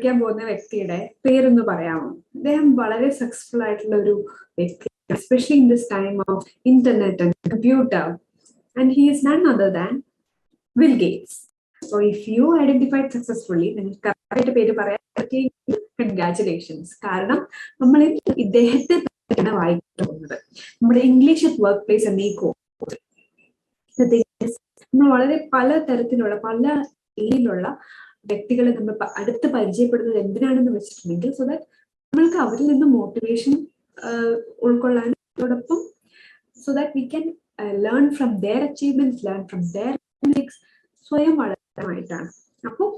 വിളിക്കാൻ പോകുന്ന വ്യക്തിയുടെ പേരൊന്ന് പറയാമോ? അദ്ദേഹം വളരെ സക്സസ്ഫുൾ ആയിട്ടുള്ള ഒരു വ്യക്തി, especially in this time of internet and computer, and he is none other than Bill Gates. So if you identified successfully, then correct പേര് പറയാൻ പറ്റിയെങ്കിൽ കൺഗ്രാറ്റുലേഷൻസ്. കാരണം നമ്മൾ ഇദ്ദേഹത്തെ വായിക്കാൻ പോകുന്നത് നമ്മുടെ ഇംഗ്ലീഷ് അറ്റ് വർക്ക് പ്ലേസ് എന്ന ഈ കോഴ്സ് നമ്മൾ വളരെ പല തരത്തിലുള്ള പല രീതിയിലുള്ള വ്യക്തികളെ നമ്മൾ അടുത്ത് പരിചയപ്പെടുന്നത് എന്തിനാണെന്ന് വെച്ചിട്ടുണ്ടെങ്കിൽ സോ ദാറ്റ് നമ്മൾക്ക് അവരിൽ നിന്ന് മോട്ടിവേഷൻ ഉൾക്കൊള്ളാനും അതോടൊപ്പം so that we can learn from their achievements, learn from their mistakes, സ്വയം വളരാനായിട്ടാണ്. അപ്പോൾ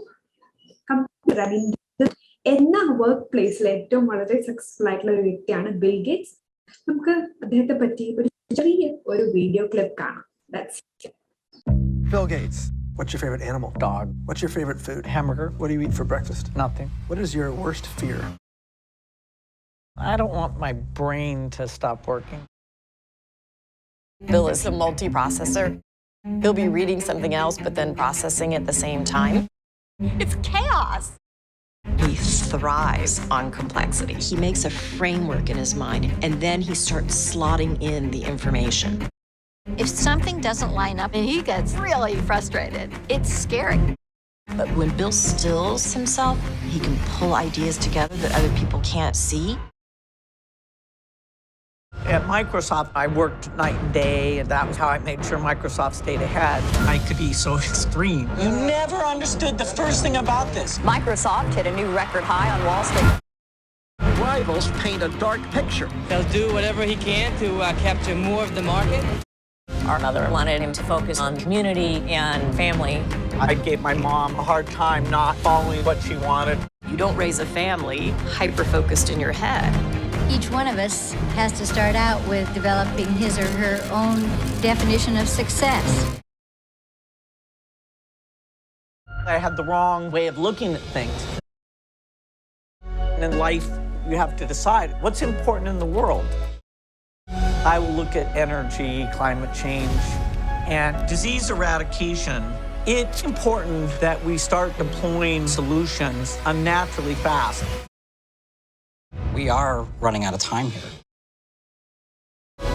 എന്ന വർക്ക് പ്ലേസിൽ ഏറ്റവും വളരെ സക്സസ്ഫുൾ ആയിട്ടുള്ള ഒരു വ്യക്തിയാണ് ബിൽ ഗേറ്റ്സ്. നമുക്ക് അദ്ദേഹത്തെ പറ്റി ഒരു ചെറിയ ഒരു വീഡിയോ ക്ലിപ്പ് കാണാം. Bill Gates, what's your favorite animal? Dog. What's your favorite food? Hamburger. What do you eat for breakfast? Nothing. What is your worst fear? I don't want my brain to stop working. Bill is a multi-processor. He'll be reading something else, but then processing at the same time. It's chaos. He thrives on complexity. He makes a framework in his mind, and then he starts slotting in the information. If something doesn't line up, he gets really frustrated. It's scary. But when Bill stills himself, he can pull ideas together that other people can't see. At Microsoft, I worked night and day, and that was how I made sure Microsoft stayed ahead. I could be so extreme. You never understood the first thing about this. Microsoft hit a new record high on Wall Street. Rivals paint a dark picture. He'll do whatever he can to capture more of the market. Our mother wanted him to focus on community and family. I gave my mom a hard time not following what she wanted. You don't raise a family hyper-focused in your head. Each one of us has to start out with developing his or her own definition of success. I had the wrong way of looking at things. In life, you have to decide what's important in the world. I will look at energy, climate change, and disease eradication. It's important that we start deploying solutions unnaturally fast. We are running out of time here.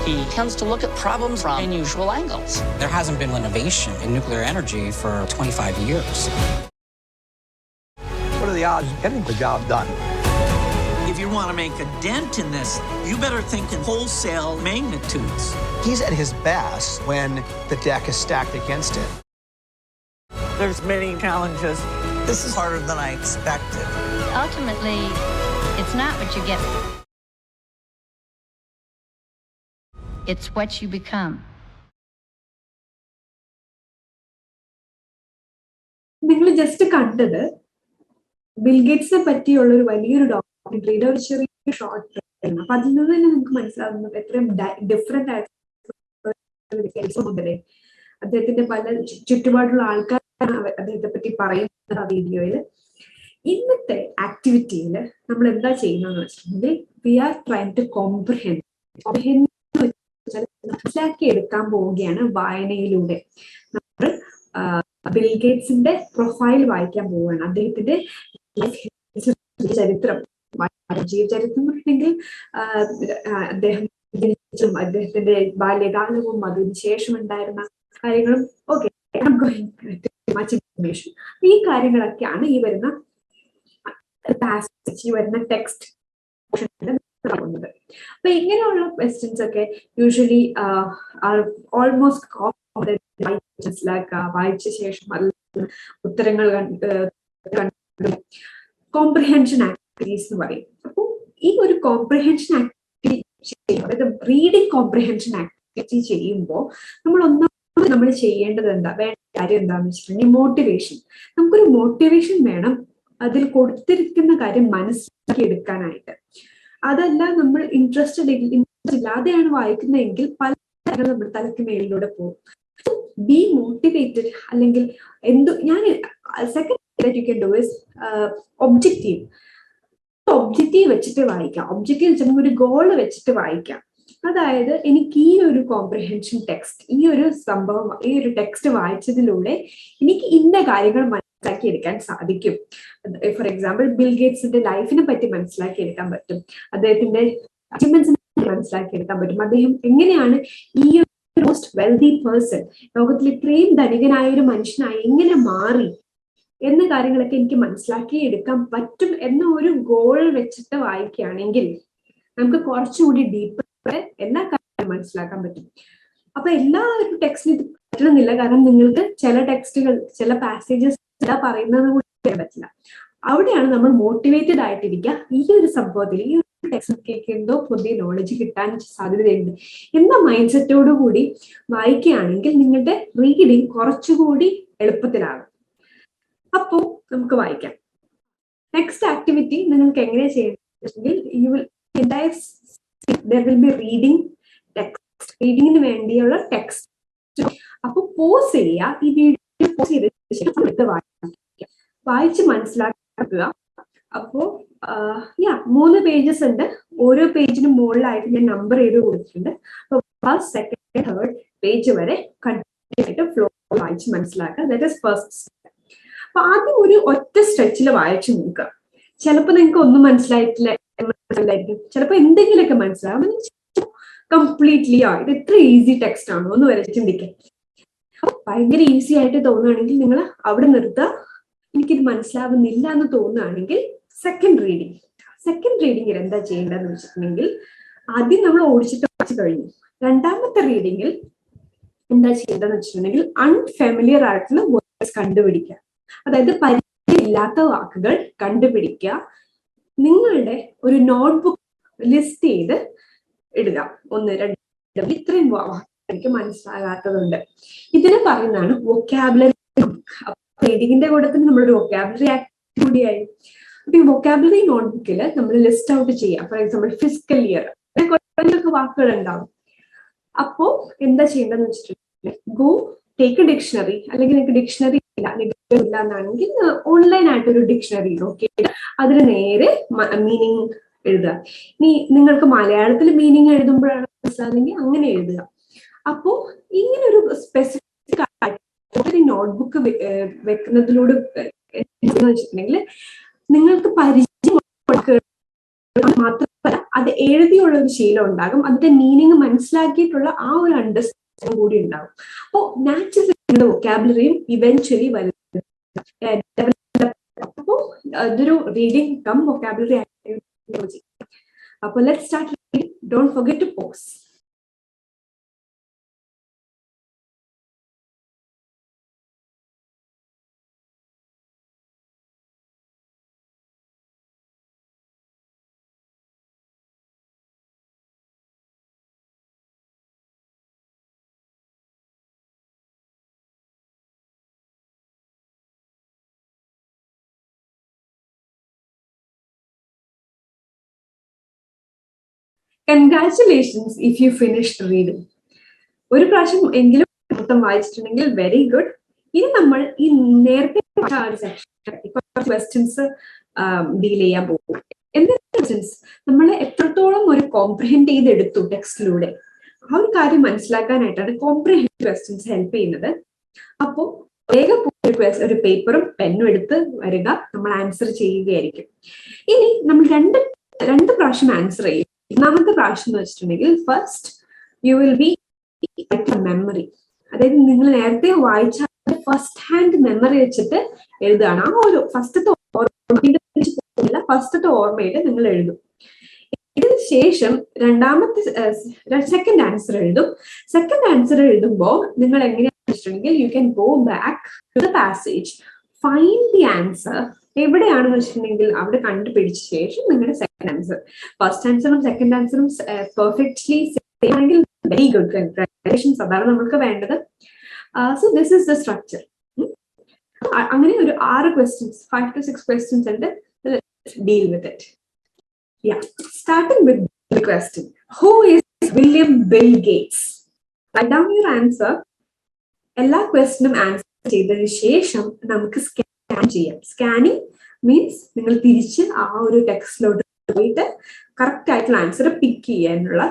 He tends to look at problems from unusual angles. There hasn't been innovation in nuclear energy for 25 years. What are the odds of getting the job done? If you want to make a dent in this, you better think in wholesale magnitudes. He's at his best when the deck is stacked against him. There's many challenges. This is harder than I expected. Ultimately, it's not what you get. It's what you become. നിങ്ങൾ just കണ്ടത് bill ഗേറ്റ്സിനെ പറ്റിയുള്ള ഒരു വലിയൊരു ഡോക്യുമെന്ററിയുടെ ഒരു ചെറിയ short ആണ്. അപ്പൊ അതിൽ നിന്ന് തന്നെ നമുക്ക് മനസ്സിലാവുന്നത് എത്രയും ഡിഫറെന്റ് ആയിട്ടുള്ള അദ്ദേഹത്തിന്റെ പല ചുറ്റുപാടുള്ള ആൾക്കാരാണ് അദ്ദേഹത്തെ പറ്റി പറയുന്നത് ആ വീഡിയോയിൽ. ഇന്നത്തെ ആക്ടിവിറ്റിയിൽ നമ്മൾ എന്താ ചെയ്യുന്നതെന്ന് വെച്ചിട്ടുണ്ടെങ്കിൽ we are trying to comprehend മനസ്സിലാക്കി എടുക്കാൻ പോവുകയാണ് വായനയിലൂടെ. നമ്മൾ ബിൽ ഗേറ്റ്സിന്റെ പ്രൊഫൈൽ വായിക്കാൻ പോവുകയാണ്. അദ്ദേഹത്തിന്റെ ചരിത്രം, ജീവചരിത്രം എന്നുണ്ടെങ്കിൽ അദ്ദേഹം ജനിച്ചും അദ്ദേഹത്തിന്റെ ബാല്യകാലവും അതിന് ശേഷം ഉണ്ടായിരുന്ന കാര്യങ്ങളും ഓക്കെ ഇൻഫർമേഷൻ, ഈ കാര്യങ്ങളൊക്കെയാണ് ഈ വരുന്ന ടെക്സ്റ്റ് നടക്കുന്നത്. അപ്പൊ ഇങ്ങനെയുള്ള ക്വസ്റ്റ്യൻസ് ഒക്കെ യൂഷ്വലി ഓൾമോസ്റ്റ് മനസ്സിലാക്കുക, വായിച്ച ശേഷം ഉത്തരങ്ങൾ കോംപ്രിഹെൻഷൻ ആക്ടിവിറ്റീസ് എന്ന് പറയും. അപ്പോൾ ഈ ഒരു കോംപ്രിഹെൻഷൻ ആക്ടിവിറ്റി ചെയ്യുമ്പോൾ, അതായത് റീഡിങ് കോംപ്രിഹെൻഷൻ ആക്ടിവിറ്റി ചെയ്യുമ്പോൾ നമ്മൾ ചെയ്യേണ്ടത് വേണ്ട കാര്യം എന്താണെന്ന് വെച്ചിട്ടുണ്ടെങ്കിൽ മോട്ടിവേഷൻ. നമുക്കൊരു മോട്ടിവേഷൻ വേണം അതിൽ കൊടുത്തിരിക്കുന്ന കാര്യം മനസ്സിലാക്കി എടുക്കാനായിട്ട്. അതല്ല നമ്മൾ ഇൻട്രസ്റ്റ് ഇല്ലാതെയാണ് വായിക്കുന്നതെങ്കിൽ പല കാര്യങ്ങൾ നമ്മുടെ തലയ്ക്ക് മേലിലൂടെ പോകും. B motivated. അല്ലെങ്കിൽ ഞാൻ second you can do is objective. Objective വെച്ചിട്ട് വായിക്കാം. ഒബ്ജക്റ്റീവ് വെച്ചാൽ ഒരു ഗോള് വെച്ചിട്ട് വായിക്കാം. അതായത് എനിക്ക് ഈ ഒരു കോംപ്രിഹെൻഷൻ ടെക്സ്റ്റ്, ഈ ഒരു സംഭവം, ഈ ഒരു ടെക്സ്റ്റ് വായിച്ചതിലൂടെ എനിക്ക് ഇന്ന കാര്യങ്ങൾ മനസ്സിലാക്കിയെടുക്കാൻ സാധിക്കും. ഫോർ എക്സാമ്പിൾ ബിൽ ഗേറ്റ്സിന്റെ ലൈഫിനെ പറ്റി മനസ്സിലാക്കിയെടുക്കാൻ പറ്റും, അദ്ദേഹത്തിന്റെ അച്ചീവ്മെന്റ്സിനെ മനസ്സിലാക്കിയെടുക്കാൻ പറ്റും, അദ്ദേഹം എങ്ങനെയാണ് ഈ മോസ്റ്റ് വെൽതി പേഴ്സൺ, ലോകത്തിൽ ഇത്രയും ധനികനായ ഒരു മനുഷ്യനായി എങ്ങനെ മാറി എന്ന കാര്യങ്ങളൊക്കെ എനിക്ക് മനസ്സിലാക്കി എടുക്കാൻ പറ്റും എന്ന ഒരു ഗോൾ വെച്ചിട്ട് വായിക്കുകയാണെങ്കിൽ നമുക്ക് കുറച്ചുകൂടി ഡീപ്പ് എല്ലാ കാര്യങ്ങളും മനസ്സിലാക്കാൻ പറ്റും. അപ്പൊ എല്ലാ ഒരു ടെക്സ്റ്റിനും ഇത് പറ്റണമെന്നില്ല, കാരണം നിങ്ങൾക്ക് ചില ടെക്സ്റ്റുകൾ ചില പാസേജസ് പറയുന്നത് കൂടി ചെയ്യാൻ പറ്റില്ല. അവിടെയാണ് നമ്മൾ മോട്ടിവേറ്റഡ് ആയിട്ടിരിക്കുക, ഈ ഒരു സംഭവത്തിൽ ഈ ഒരു ടെക്സ്റ്റ് എന്തോ പുതിയ നോളജ് കിട്ടാൻ സാധ്യതയുണ്ട് എന്ന മൈൻഡ് സെറ്റോടു കൂടി വായിക്കുകയാണെങ്കിൽ നിങ്ങളുടെ റീഡിങ് കുറച്ചുകൂടി എളുപ്പത്തിലാകും. അപ്പോ നമുക്ക് വായിക്കാം. നെക്സ്റ്റ് ആക്ടിവിറ്റി നിങ്ങൾക്ക് എങ്ങനെ ചെയ്യണമെങ്കിൽ there will be reading text, റീഡിങ്ങിന് വേണ്ടിയുള്ള ടെക്സ്റ്റ്. അപ്പൊ പോസ് ചെയ്യുക, ഈ വീഡിയോ പോസ് ചെയ്തതിനു ശേഷം വായിച്ച് മനസ്സിലാക്കുക. അപ്പോ 3 പേജസ് ഉണ്ട്, ഓരോ പേജിനും മുകളിലായിട്ട് ഞാൻ നമ്പർ ചെയ്ത് കൊടുത്തിട്ടുണ്ട്. അപ്പൊ ഫസ്റ്റ്, സെക്കൻഡ്, തേർഡ് പേജ് വരെ കണ്ടിന്യൂ ആയിട്ട് ഫ്ലോ വായിച്ച് മനസ്സിലാക്കുക. That is first. അപ്പൊ ആദ്യം ഒരു ഒറ്റ സ്ട്രെച്ചിൽ വായിച്ചു നോക്കുക. ചിലപ്പോൾ നിങ്ങൾക്ക് ഒന്നും മനസ്സിലായിരിക്കും, ചിലപ്പോൾ എന്തെങ്കിലുമൊക്കെ മനസ്സിലാവും. കംപ്ലീറ്റ്ലി ഇത് ഇത്ര ഈസി ടെക്സ്റ്റ് ആണോ എന്ന് വരെ ചിന്തിക്കാം. ഭയങ്കര ഈസി ആയിട്ട് തോന്നുകയാണെങ്കിൽ നിങ്ങൾ അവിടെ നിർത്തുക. എനിക്കിത് മനസ്സിലാവുന്നില്ല എന്ന് തോന്നുകയാണെങ്കിൽ സെക്കൻഡ് റീഡിങ്ങിൽ എന്താ ചെയ്യേണ്ടതെന്ന് വെച്ചിട്ടുണ്ടെങ്കിൽ, ആദ്യം നമ്മൾ ഓടിച്ചിട്ട് വായിച്ചു കഴിഞ്ഞു. രണ്ടാമത്തെ റീഡിങ്ങിൽ എന്താ ചെയ്യേണ്ടതെന്ന് വെച്ചിട്ടുണ്ടെങ്കിൽ അൺഫെമിലിയർ ആയിട്ടുള്ള വേർഡ്സ് കണ്ടുപിടിക്കുക. അതായത് പരിചയമില്ലാത്ത വാക്കുകൾ കണ്ടുപിടിക്കുക. നിങ്ങളുടെ ഒരു നോട്ട്ബുക്ക് ലിസ്റ്റ് ചെയ്ത് ഇടുക. 1, 2 ഇത്രയും എനിക്ക് മനസ്സിലാകാത്തതുണ്ട്. ഇതിനെ പറയുന്നതാണ് വൊക്കാബുലറി. റീഡിങ്ങിന്റെ കൂട്ടത്തിൽ നമ്മളൊരു വൊക്കാബുലറി ആക്ടിവിറ്റി കൂടിയായി. അപ്പൊ ഈ വൊക്കാബുലറി നോട്ട്ബുക്കിൽ നമ്മൾ ലിസ്റ്റ് ഔട്ട് ചെയ്യാം. ഫോർ എക്സാമ്പിൾ ഫിസിക്കൽ ഇയർ, കുറേ വാക്കുകൾ ഉണ്ടാവും. അപ്പോ എന്താ ചെയ്യേണ്ടതെന്ന് വെച്ചിട്ടുണ്ടെങ്കിൽ ഗോ ടേക്ക് എ ഡിക്ഷണറി, അല്ലെങ്കിൽ നിങ്ങൾക്ക് ഡിക്ഷണറി ഇല്ല എന്നാണെങ്കിൽ ഓൺലൈൻ ആയിട്ടൊരു ഡിക്ഷണറി നോക്കിയിട്ട് അതിന് നേരെ മീനിങ് എഴുതുക. ഇനി നിങ്ങൾക്ക് മലയാളത്തിൽ മീനിങ് എഴുതുമ്പോഴാണ് മനസ്സിലാകുന്നെങ്കിൽ അങ്ങനെ എഴുതുക. അപ്പോ ഇങ്ങനെ ഒരു സ്പെസിഫിക് ആയിട്ട് നോട്ട്ബുക്ക് വെക്കുന്നതിലൂടെ വെച്ചിട്ടുണ്ടെങ്കിൽ നിങ്ങൾക്ക് പരിചയം മാത്രമല്ല അത് എഴുതിയുള്ള ഒരു ശീലം ഉണ്ടാകും, അതിന്റെ മീനിങ് മനസ്സിലാക്കിയിട്ടുള്ള ആ ഒരു അണ്ടർസ്റ്റാൻഡിംഗ് കൂടി ഉണ്ടാകും. അപ്പോ നാച്ചുറൽ വൊക്കാബുലറിയും ഇവൻച്വലി വരുന്നത്. അപ്പോ ഇതൊരു റീഡിംഗ് കം വൊക്കാബുലറി ആക്ടിവിറ്റി. അപ്പൊ let's start reading. Don't forget to pause. Congratulations if you finished reading. ഒരു പ്രാവശ്യം എങ്കിലും മൊത്തം വായിച്ചിട്ടുണ്ടെങ്കിൽ വെരി ഗുഡ്. ഇനി നമ്മൾ ഈ നേരത്തെ ക്വസ്റ്റ്യൻസ് ഡീൽ ചെയ്യാൻ പോകും. എന്തൊക്കെ ക്വസ്റ്റ്യൻസ് നമ്മൾ എത്രത്തോളം ഒരു കോംപ്രിഹെൻഡ് ചെയ്തെടുത്തു ടെക്സ്റ്റിലൂടെ, ആ ഒരു കാര്യം മനസ്സിലാക്കാനായിട്ടാണ് കോംപ്രിഹെൻഡ് ക്വസ്റ്റ്യൻസ് ഹെൽപ്പ് ചെയ്യുന്നത്. അപ്പോൾ വേഗം ഒരു പേപ്പറും പെന്നും എടുത്ത് വരിക, നമ്മൾ ആൻസർ ചെയ്യുകയായിരിക്കും. ഇനി നമ്മൾ രണ്ട് പ്രാവശ്യം ആൻസർ ചെയ്യും. ഒന്നാമത്തെ പ്രാവശ്യം എന്ന് വെച്ചിട്ടുണ്ടെങ്കിൽ first you will be memory, അതായത് നിങ്ങൾ നേരത്തെ വായിച്ച ഫസ്റ്റ് ഹാൻഡ് മെമ്മറി വെച്ചിട്ട് എഴുതുകയാണ്. ആ ഒരു ഫസ്റ്റത്തെ ഓർമ്മയിൽ നിങ്ങൾ എഴുതും. ഇതിന് ശേഷം സെക്കൻഡ് ആൻസർ എഴുതും. സെക്കൻഡ് ആൻസർ എഴുതുമ്പോൾ നിങ്ങൾ എങ്ങനെയാണെന്ന് വെച്ചിട്ടുണ്ടെങ്കിൽ you can go back to the passage, find the answer. എവിടെയാണെന്ന് വെച്ചിട്ടുണ്ടെങ്കിൽ അവിടെ കണ്ടുപിടിച്ച ശേഷം നിങ്ങളുടെ സെക്കൻഡ് ആൻസർ, ഫസ്റ്റ് ആൻസറും സെക്കൻഡ് ആൻസറും പെർഫെക്റ്റ്ലി സെയിം ആണെങ്കിൽ വെരി ഗുഡ്, കൺഗ്രാറ്റുലേഷൻസ്. അതാണ് നമുക്ക് വേണ്ടത്. So this is the structure. അങ്ങനെ ഒരു 6 ക്വസ്റ്റ്യൻസ്, 5 to 6 ക്വസ്റ്റ്യൻസ് ഉണ്ട്. Deal with it. Starting with the question, who is William Bill Gates? Write down your answer. എല്ലാ ക്വസ്റ്റ്യനും ആൻസർ ചെയ്തതിനു ശേഷം നമുക്ക് സ്കാൻ ചെയ്യാം. സ്കാനിങ് മീൻസ് നിങ്ങൾ തിരിച്ച് ആ ഒരു ടെക്സ്റ്റിലോട്ട് പോയിട്ട് കറക്റ്റ് ആയിട്ടുള്ള ആൻസർ പിക്ക് ചെയ്യാനുള്ള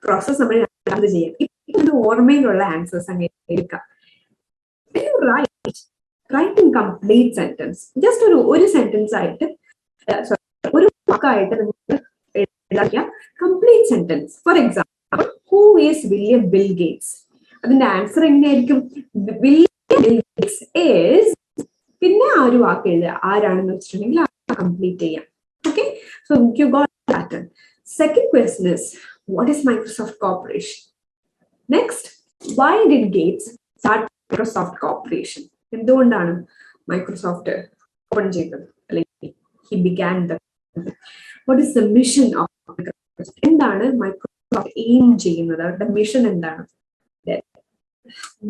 പ്രോസസ് നമ്മൾ ചെയ്യാം. ഇപ്പൊ ഓർമ്മയിലുള്ള ആൻസേഴ്സ് അങ്ങനെ എടുക്കാം. Write in complete sentence. Just ഒരു sentence ആയിട്ട് ഒരു വാക്കായിട്ട് നിങ്ങൾ എഴുതാ complete sentence. For example, who is William Bill Gates? അതിന്റെ ആൻസർ എങ്ങനെയായിരിക്കും? William Bill Gates is, പിന്നെ ആ ഒരു വാക്ക് എഴുതുക, ആരാണെന്ന് വെച്ചിട്ടുണ്ടെങ്കിൽ കംപ്ലീറ്റ് ചെയ്യാം. Okay, so you got the pattern. Second question is, what is Microsoft Corporation? Next, why did Gates start Microsoft Corporation? എന്തുകൊണ്ടാണ് മൈക്രോസോഫ്റ്റ് ഓപ്പൺ ചെയ്തത്, അല്ലെങ്കിൽ he began the company? What is the mission of Microsoft? എന്താണ് Microsoft aim ചെയ്യുന്നത്, അവരുടെ mission എന്താണ്?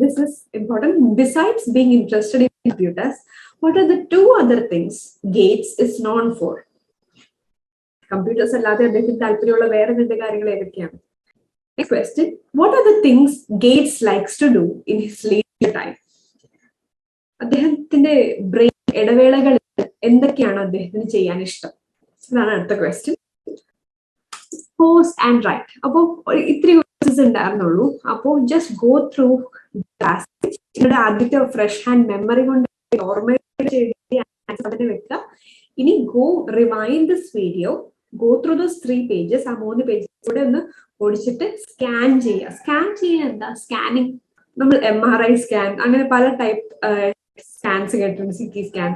This is important. Besides being interested in computers, what are the two other things Gates is known for? Computers അല്ലാതെ അദ്ദേഹത്തിന് താല്പര്യമുള്ള വേറെ രണ്ട് കാര്യങ്ങൾ ഏതൊക്കെയാണ്? Next question, what are the things Gates likes to do in his leisure time? അദ്ദേഹത്തിന്റെ brain ഇടവേളകളിൽ എന്തൊക്കെയാണ് അദ്ദേഹത്തിന് ചെയ്യാൻ ഇഷ്ടം? ഇതാണ് അടുത്ത ക്വസ്റ്റ്യൻ. Pose and right. അപ്പോൾ ഇത്തിരി ക്വസ്റ്റ്യൻസ് ഉണ്ടായിരുന്നുള്ളൂ. അപ്പോൾ ജസ്റ്റ് ഗോ ത്രൂ നിങ്ങളുടെ ആദ്യത്തെ ഫ്രഷ് ഹാൻഡ് മെമ്മറി കൊണ്ട് ഓർമ്മയിൽ അതിനെ വെക്കുക. ഇനി go rewind this video, go through those 3 pages, ആ 3 pages കൂടെ ഒന്ന് ഓടിച്ചിട്ട് സ്കാൻ ചെയ്യുക. സ്കാൻ ചെയ്യുക എന്താ? സ്കാനിങ്. നമ്മൾ MRI സ്കാൻ, അങ്ങനെ പല ടൈപ്പ് സ്കാൻസ് കേട്ടിട്ടുണ്ട്, CT സ്കാൻ.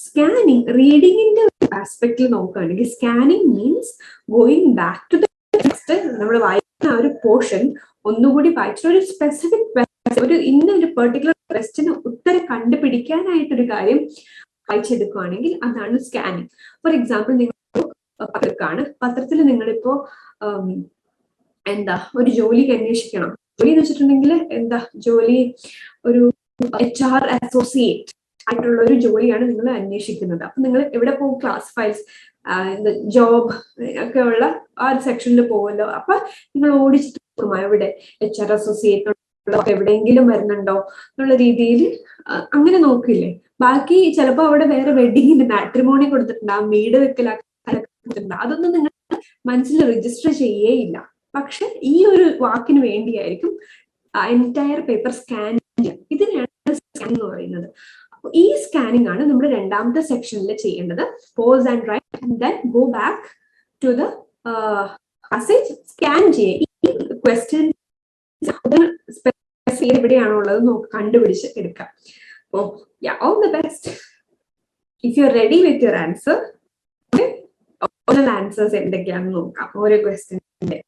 സ്കാനിങ് റീഡിങ്ങിന്റെ ആസ്പെക്റ്റിൽ നോക്കുകയാണെങ്കിൽ scanning means going back to the text. നമ്മൾ വായിക്കുന്ന ആ ഒരു പോർഷൻ ഒന്നുകൂടി വായിച്ചിട്ട് ഒരു സ്പെസിഫിക് ഒരു ഇന്നൊരു പെർട്ടിക്കുലർ ക്വസ്റ്റിന് ഉത്തരം കണ്ടുപിടിക്കാനായിട്ടൊരു കാര്യം വായിച്ചെടുക്കുകയാണെങ്കിൽ അതാണ് സ്കാനിങ്. ഫോർ എക്സാമ്പിൾ, നിങ്ങൾ പത്രക്കാണ്, പത്രത്തിൽ നിങ്ങളിപ്പോ എന്താ ഒരു ജോലിക്ക് അന്വേഷിക്കണം. ജോലി എന്ന് വെച്ചിട്ടുണ്ടെങ്കിൽ എന്താ ജോലി? ഒരു HR അസോസിയേറ്റ് ആയിട്ടുള്ള ഒരു ജോലിയാണ് നിങ്ങൾ അന്വേഷിക്കുന്നത്. അപ്പൊ നിങ്ങൾ എവിടെ പോകും? ക്ലാസ് ഫയൽസ്, ജോബ് ഒക്കെ ഉള്ള ആ ഒരു സെക്ഷനിൽ പോകുമല്ലോ. അപ്പൊ നിങ്ങൾ ഓടിച്ചിട്ട് പോകും എവിടെ HR അസോസിയേറ്റ് എവിടെയെങ്കിലും വരുന്നുണ്ടോ എന്നുള്ള രീതിയിൽ അങ്ങനെ നോക്കില്ലേ. ബാക്കി ചിലപ്പോ അവിടെ വേറെ വെഡിങ്ങിന്റെ മാട്രിമോണി കൊടുത്തിട്ടുണ്ടാവും, വീട് വെക്കലാക്കിട്ടുണ്ടാവും, അതൊന്നും നിങ്ങൾ മനസ്സിൽ രജിസ്റ്റർ ചെയ്യേയില്ല. പക്ഷെ ഈ ഒരു വാക്കിന് വേണ്ടിയായിരിക്കും എൻറ്റയർ പേപ്പർ സ്കാൻ ചെയ്യുക. ഇതിനാണ് സ്കാൻ എന്ന് പറയുന്നത്. അപ്പൊ ഈ സ്കാനിങ് ആണ് നമ്മൾ രണ്ടാമത്തെ സെക്ഷനിൽ ചെയ്യേണ്ടത്. Pause and write and then go back to the passage, scan ചെയ്യുക. ഈ ക്വസ്റ്റ്യൻ എവിടെയാണോ ഉള്ളത് കണ്ടുപിടിച്ച് എടുക്കാം. അപ്പോ all the best. If you are ready with your answer, answers എന്തൊക്കെയാണെന്ന് നോക്കാം. ഓരോ ക്വസ്റ്റ്യൻ്റെ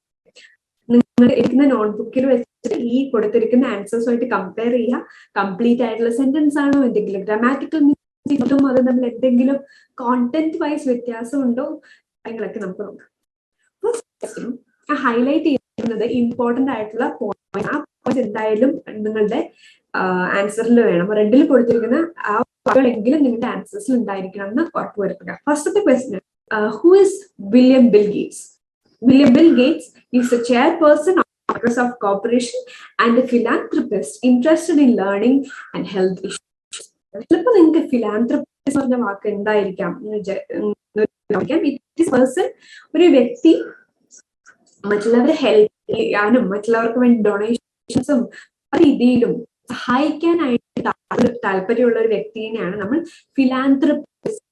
നിങ്ങൾ എടുക്കുന്ന നോട്ട്ബുക്കിൽ വെച്ചിട്ട് ഈ കൊടുത്തിരിക്കുന്ന ആൻസേഴ്സുമായിട്ട് കമ്പയർ ചെയ്യുക. കംപ്ലീറ്റ് ആയിട്ടുള്ള സെന്റൻസ് ആണോ, എന്തെങ്കിലും ഗ്രാമാറ്റിക്കൽ മിസ്റ്റേക്കും, അത് നമ്മൾ എന്തെങ്കിലും കോണ്ടന്റ് വൈസ് വ്യത്യാസം ഉണ്ടോ, കാര്യങ്ങളൊക്കെ നമുക്ക് നോക്കാം. ഫസ്റ്റ് ക്വസ്റ്റ്യൻ ഹൈലൈറ്റ് ചെയ്യുന്നത് ഇമ്പോർട്ടന്റ് ആയിട്ടുള്ള പോയിന്റ്. ആ പോയിന്റ് എന്തായാലും നിങ്ങളുടെ ആൻസറിൽ വേണം. റെഡിൽ കൊടുത്തിരിക്കുന്ന ആ വാക്കുകളെങ്കിലും നിങ്ങളുടെ ആൻസേഴ്സിൽ ഉണ്ടായിരിക്കണം എന്ന് ഉറപ്പുവരുത്തുക. ഫസ്റ്റത്തെ question, who is William Bill Gates? William Bill Gates is the chairperson of Microsoft Corporation and a philanthropist interested in learning and health issues. ചിലപ്പോൾ നിങ്ങൾക്ക് ഫിലാന്ത്രപ്പിസ്റ്റ് പറഞ്ഞ വാക്ക് എന്തായിരിക്കാം? ഒരു വ്യക്തി മറ്റുള്ളവരെ ഹെൽപ്പ് ചെയ്യാനും മറ്റുള്ളവർക്ക് വേണ്ടി ഡൊണേഷൻസും രീതിയിലും സഹായിക്കാനായിട്ട് താല്പര്യമുള്ള ഒരു വ്യക്തിയെയാണ് നമ്മൾ ഫിലാന്ത്രപ്പിസ്റ്റ്.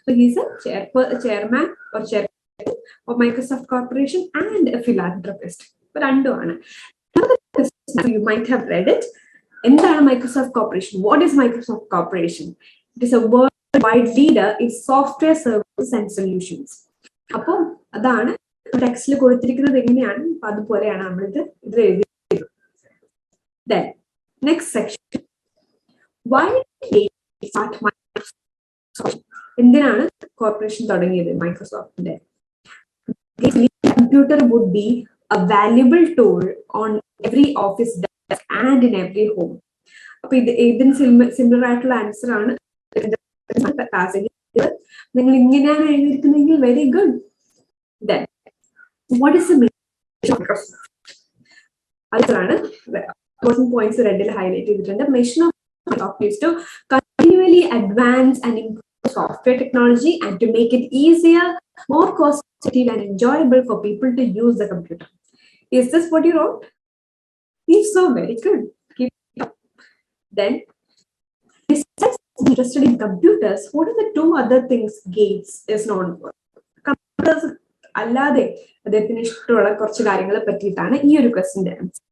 So he's a chairman or chairperson of Microsoft Corporation and a philanthropist. രണ്ടുമാണ്. You might have read it. എന്താണ് Microsoft Corporation? What is Microsoft Corporation? It is a worldwide leader in software services and solutions. അപ്പൊ അതാണ് ടെക്സ്റ്റിൽ കൊടുത്തിരിക്കുന്നത്. എങ്ങനെയാണ് അതുപോലെയാണ് നമ്മളിത് എഴുതിയത്. Then next section, why did they start Microsoft? എന്തിനാണ് കോർപ്പറേഷൻ തുടങ്ങിയത് മൈക്രോസോഫ്റ്റിന്റെ? Computer would be a valuable tool on every office desk and in every home. അപ്പൊ ഇതിന് സിമിലർ ആയിട്ടുള്ള ആൻസർ ആണ് നിങ്ങൾ ഇങ്ങനെയാണ് എഴുതിയിരിക്കുന്നതെങ്കിൽ very good. Then what is the mission of Microsoft? അതാണ് important points റെഡിൽ ഹൈലൈറ്റ് ചെയ്തിട്ടുണ്ട്. Mission of Microsoft is to continually advance and improve software technology and to make it easier, more cost-effective and enjoyable for people to use the computer. Is this what you wrote? If so, very good. Keep it up. Then besides interested in computers, what are the two other things Gates is known for? Computers അല്ലാതെ അദ്ദേഹത്തിന് ഇഷ്ടമുള്ള കുറച്ച് കാര്യങ്ങളെ പറ്റിയിട്ടാണ് ഈ ഒരു ക്വസ്റ്റിന്റെ answer.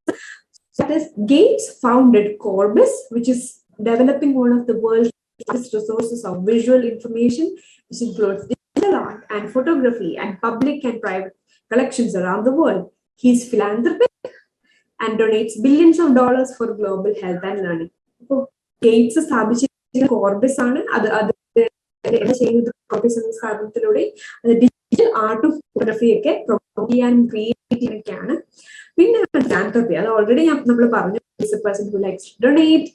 That is, Gates founded Corbis, which is developing one of the world's largest resources of visual information, which includes digital art and photography and public and private collections around the world. He is philanthropic and donates billions of dollars for global health and learning. So, Gates സ്ഥാപിച്ചിരിക്കുന്ന കോർബിസ് ആണ്. അത് ചെയ്യുന്നത് കോർബിസ് എന്ന സ്ഥാപനത്തിലൂടെ അത് digital ആർട്ടും photography ഒക്കെ promote ചെയ്യാനും create ചെയ്യാനൊക്കെയാണ്. പിന്നെ ഫിലാന്ത്രപ്പി, അത് ഓൾറെഡി നമ്മൾ പറഞ്ഞു, ഡൊണേറ്റ്,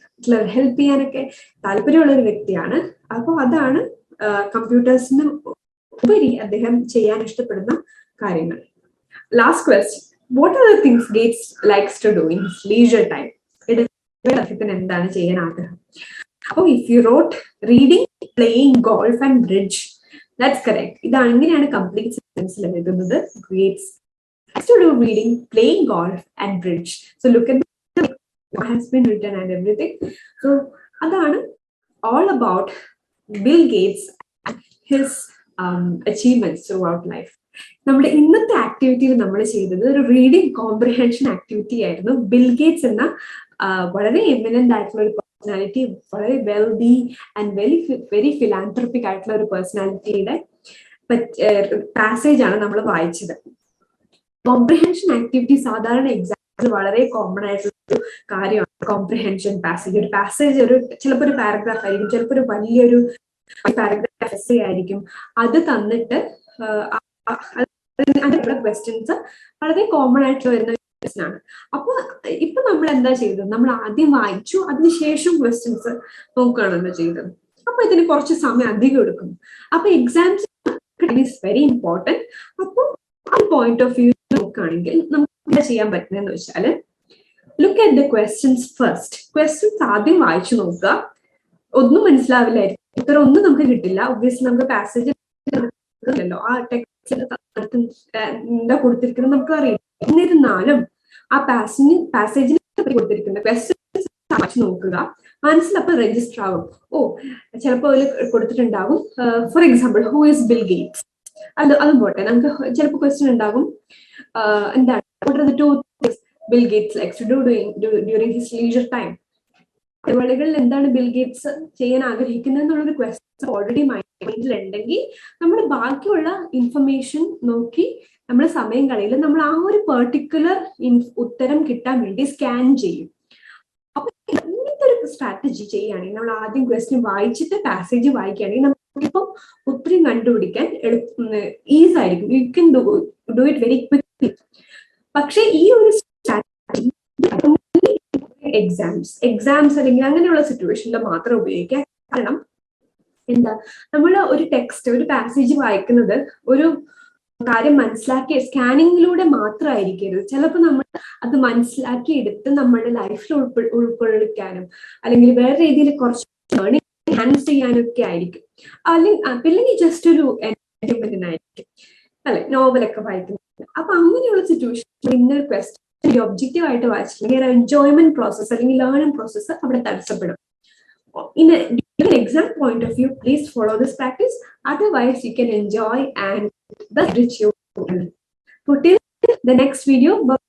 ഹെൽപ്പ് ചെയ്യാനൊക്കെ താല്പര്യമുള്ള ഒരു വ്യക്തിയാണ്. അപ്പോൾ അതാണ് കമ്പ്യൂട്ടേഴ്സിന് ഉപരി അദ്ദേഹം ചെയ്യാൻ ഇഷ്ടപ്പെടുന്ന കാര്യങ്ങൾ. Last question, what are the things Gates likes to do in his leisure time? അദ്ദേഹത്തിന് എന്താണ് ചെയ്യാൻ ആഗ്രഹം? അപ്പോൾ if you wrote reading, playing golf and bridge, that's correct. ഇതാണ് ഇങ്ങനെയാണ് കംപ്ലീറ്റ് സെന്റൻസിൽ എഴുതുന്നത്. Gates likes to do reading, playing golf and bridge. So look at what has been written and everything. So അതാണ് all about Bill Gates and his achievements throughout life. നമ്മുടെ ഇന്നത്തെ ആക്ടിവിറ്റിയിൽ നമ്മൾ ചെയ്തത് ഒരു reading comprehension activity ആയിരുന്നു. Bill Gates എന്ന വളരെ eminent ആയിട്ടുള്ള ഒരു പേഴ്സണാലിറ്റി, വളരെ വെൽതി ആൻഡ് വെരി ഫിലാന്ത്രപ്പിക് ആയിട്ടുള്ള ഒരു പേഴ്സണാലിറ്റിയുടെ പാസേജ് ആണ് നമ്മൾ വായിച്ചത്. കോംപ്രിഹെൻഷൻ ആക്ടിവിറ്റി സാധാരണ എക്സാമ്പിൾ വളരെ കോമൺ ആയിട്ടുള്ള ഒരു കാര്യമാണ്. കോംപ്രിഹെൻഷൻ പാസേജ്, ഒരു പാസേജ് ചിലപ്പോൾ ഒരു പാരഗ്രാഫ് ആയിരിക്കും, ചിലപ്പോൾ ഒരു വലിയൊരു പാരഗ്രാഫ് എസ്സേ ആയിരിക്കും. അത് തന്നിട്ട് അതിനുള്ള ക്വസ്റ്റ്യൻസ് വളരെ കോമൺ ആയിട്ട് വരുന്ന ക്വസ്റ്റ്യൻ ആണ്. അപ്പൊ ഇപ്പൊ നമ്മൾ എന്താ ചെയ്തത്? നമ്മൾ ആദ്യം വായിച്ചു, അതിനുശേഷം ക്വസ്റ്റ്യൻസ് നോക്കുകയാണല്ലോ ചെയ്തത്. അപ്പൊ ഇതിന് കുറച്ച് സമയം അധികം എടുക്കും. അപ്പൊ എക്സാംസ് ഈസ് വെരി ഇമ്പോർട്ടൻറ്റ്. അപ്പോൾ ആ പോയിന്റ് ഓഫ് വ്യൂ നോക്കുകയാണെങ്കിൽ നമുക്ക് എന്താ ചെയ്യാൻ പറ്റുന്നതെന്ന് വെച്ചാൽ, look at the questions first. Questions ആദ്യം വായിച്ചു നോക്കുക. ഒന്നും മനസ്സിലാവില്ലായിരിക്കും, ഉത്തരം ഒന്നും നമുക്ക് കിട്ടില്ല. ഒബ്വിയസ്ലി നമുക്ക് പാസേജ് ആ ടെക്സ്റ്റ് എന്താ കൊടുത്തിരിക്കുന്നത് നമുക്ക് അറിയില്ല. എന്നിരുന്നാലും ആ പാസേജിന് കൊടുത്തിരിക്കുന്ന ക്വസ്റ്റ്യൻസ് വായിച്ചു നോക്കുക. മനസ്സിലപ്പോൾ രജിസ്റ്റർ ആവും. ഓ, ചിലപ്പോൾ അതിൽ കൊടുത്തിട്ടുണ്ടാവും, for example, who is Bill Gates. അതും പോട്ടെ, നമുക്ക് ചിലപ്പോൾ ക്വസ്റ്റ്യൻ ഉണ്ടാകും, എന്താണ് what are the two things Bill Gates likes to do during his leisure time. ഇടവേളകളിൽ എന്താണ് ബിൽ ഗേറ്റ്സ് ചെയ്യാൻ ആഗ്രഹിക്കുന്നത് എന്നുള്ളൊരു ക്വസ്റ്റ്യൻ ഓൾറെഡി മൈൻഡിൽ ഉണ്ടെങ്കിൽ നമ്മൾ ബാക്കിയുള്ള ഇൻഫർമേഷൻ നോക്കി നമ്മൾ സമയം കളയില്ല. നമ്മൾ ആ ഒരു പെർട്ടിക്കുലർ ഉത്തരം കിട്ടാൻ വേണ്ടി സ്കാൻ ചെയ്യും. അപ്പൊ ഇങ്ങനത്തെ ഒരു സ്ട്രാറ്റജി ചെയ്യുകയാണെങ്കിൽ, നമ്മൾ ആദ്യം ക്വസ്റ്റ്യൻ വായിച്ചിട്ട് പാസേജ് വായിക്കുകയാണെങ്കിൽ നമുക്കിപ്പം ഉത്തരം കണ്ടുപിടിക്കാൻ ഈസി ആയിരിക്കും. You can do it very quickly. പക്ഷെ ഈ ഒരു സ്ട്രാറ്റജി എക്സാംസ് അല്ലെങ്കിൽ അങ്ങനെയുള്ള സിറ്റുവേഷനിൽ മാത്രം ഉപയോഗിക്കാം. കാരണം എന്താ, നമ്മൾ ഒരു ടെക്സ്റ്റ്, ഒരു പാസേജ് വായിക്കുന്നത് ഒരു കാര്യം മനസ്സിലാക്കി സ്കാനിങ്ങിലൂടെ മാത്രമായിരിക്കരുത്. ചിലപ്പോൾ നമ്മൾ അത് മനസ്സിലാക്കി എടുത്ത് നമ്മുടെ ലൈഫിൽ ഉൾക്കൊള്ളിക്കാനും അല്ലെങ്കിൽ വേറെ രീതിയിൽ കുറച്ച് ലേണിംഗ് എൻഹാൻസ് ചെയ്യാനൊക്കെ ആയിരിക്കും. അല്ലെങ്കിൽ ജസ്റ്റ് ഒരു എന്റർടൈൻമെന്റിന് ആയിരിക്കും, അല്ലെ, നോവലൊക്കെ വായിക്കുന്നത്. അപ്പൊ അങ്ങനെയുള്ള സിറ്റുവേഷൻ ഇന്നൊരു ക്വസ്റ്റ്യൻ ഒബ്ജക്റ്റീവ് ആയിട്ട് വായിച്ചില്ലെങ്കിൽ എൻജോയ്മെന്റ് പ്രോസസ് അല്ലെങ്കിൽ ലേണിംഗ് പ്രോസസ് അവിടെ തടസ്സപ്പെടും. In an exam point of view, please follow this practice. Otherwise, you can enjoy and thus reach your goal. So till the next video, bye.